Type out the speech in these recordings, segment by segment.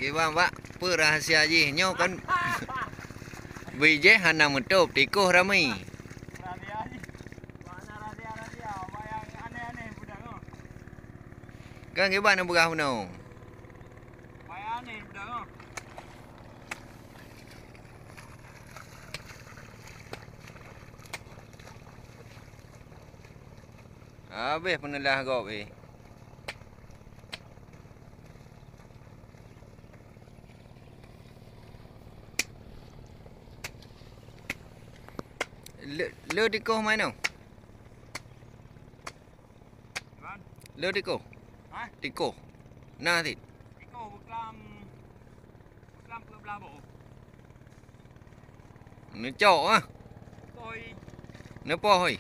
Kiba Pak, apa rahsia je nyo kan Wijeh hana metup tikuh rami. Rahsia je. Mana rahsia apa yang aneh-aneh budak tu. Kan kiba nak berah no. Apa yang aneh budak tu. Habis penelah gop eh. Lơ tikuh mai no. Lơ tikuh. Ha? Tikuh. Nah ti. Tikuh bekam ke belah bo. Nó chọ á. Koi. Nó po hoi.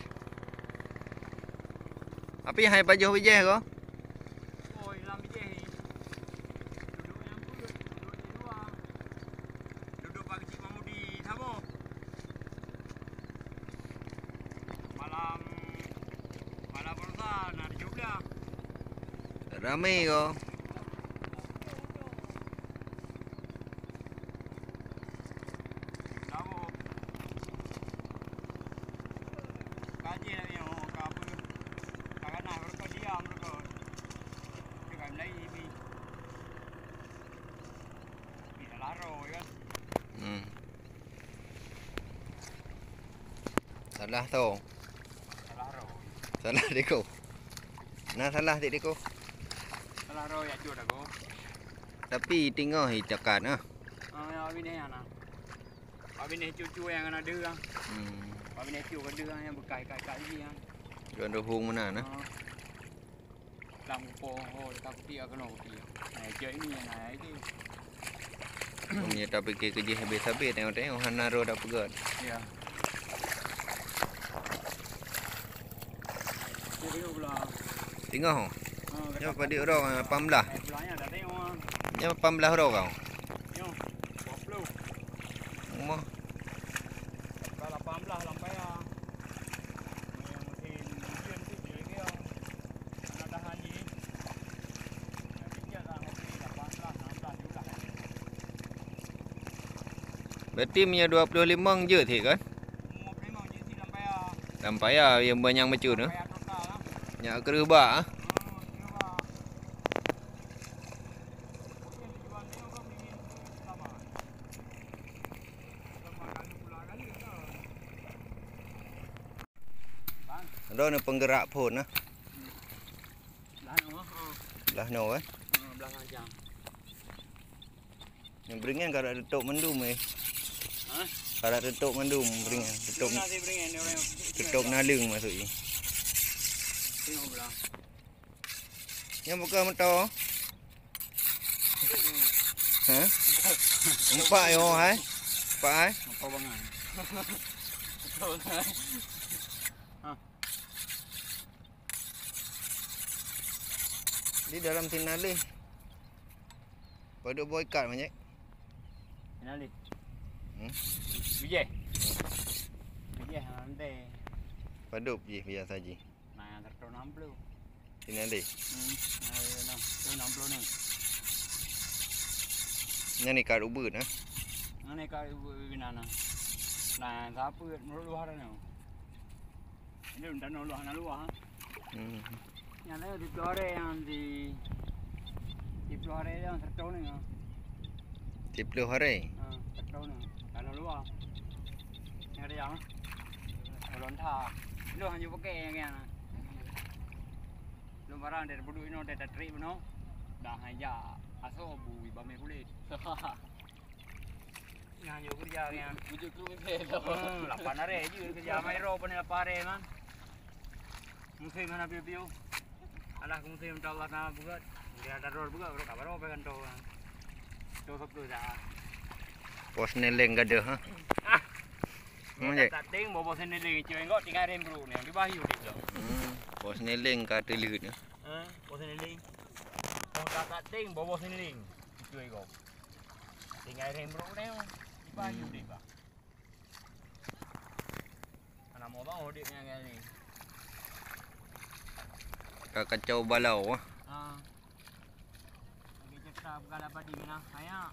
Api hai baju Wijeh ko? Koi lam je. Duduk yang duduk di luar. Duduk pagi Cik Mamudi sama. Malam Rosa nak juga. Rame ko. Tahu. Kaji nak yang apa? Kakak nak mereka diam mereka. Jangan lagi ni. Ini laro kan. Salah tu. Laro. Salah tikuh. Nah salah ti tikuh. Laro ya cuy aku. Tapi tinggal hi cakat ah. Abi ni ana. Abi ni cucu yang ada kan. Abi ni cucu ada yang berkai-kai lagi kan. Còn đồ hung mana nah. Làm po ho tak dia kena dia. Nah, chơi ni nah itu. Punya tapi ke kerja habis-habis tengok-tengok hana ro dah pegat. Ya. Jadi pula. Tengok ho. Nya pada orang 18. Belanya dah tengok. Nya 18 ro kau. Yo. 20. Umah. Kalau 18 lampai ah. Mesin tu dia dia. Anak tahan ni. Dia dah ngopi 18 16 juga. Berarti punya 25 je thik kan? 25 je si lampai ah. Sampai ah yang banyak macam tu. Lampai total ah. Nya kerba ah. Ro ni penggerak pun nah. Belah no eh. Belakang jam. Yang beringan kalau tutup mendum eh. Ha? Kalau tutup mendum beringan. Nasi beringan ni orang Tutup nalung masuk ni. tengok belah. Yang buka motor. Ha? Empat yo hai. Empat hai. Apa bangan? Di dalam tinali. Pada boycott banyak. Tinali. Wijeh. Wijeh nanti. Padup je biasa je. Nah, terus 60. Tinali. Nah, 60 ni. Nya ni kat ubud nah. Mana kau binana? Nah, siapa menurut luar ni? Ini udah noluh anak luar. Yang lain di Flore yang di Flore yang tertau ni. 10 hari. Tertau ni. Anak luar. Yang ada yang lontar. Lu hanya pakai yang ni. Lu barang dari bodoh ini ada trip no. Dah hanya asal bui bame kulit. Yang yo kerja yang bujuk tu betul. 8 hari je kerja mai ro pun 8 hari man. Musim mana piu-piu. Alah musim insyaallah na buat. Dia ada road buka ro kabar apa kan tu. Tu satu dah. Pos neleng gada ha. Mana tak ting bawa sini lagi cuy engkau tinggal rem bro ni di bahiu dik lo. Pos neleng kat telut ni. Bawa sini lagi. Kau tak ting bawa sini lagi cuy engkau. Tinggal rem bro ni di bahiu dik bah. Anak mau bang odik ni. Kacau balau ah. Lagi tak berkala padi mana. Ayah.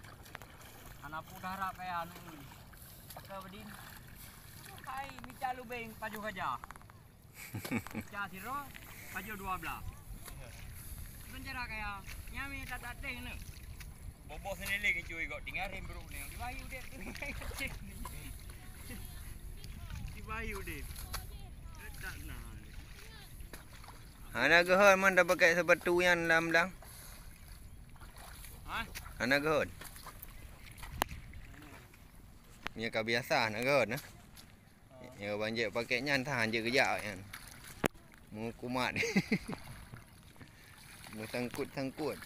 Anak pudah harap kayak anu. Pakai bedin. Hai, mica lubeng paju kaja. Mica siro, paju 12. Penjara kayak nyami tak teh ni. Bobo sendiri lagi cuy kok tinggal rem bro ni. Di bayu deh. Di bayu deh. Tak nak. Anak gehon man dah pakai sepatu yang lam-lam. Ha? Anak gehon. Ni kau biasa anak gehon nah. Ya banjir pakai nyan tahan je kejap kan. Mu kumat. Mu sangkut-sangkut.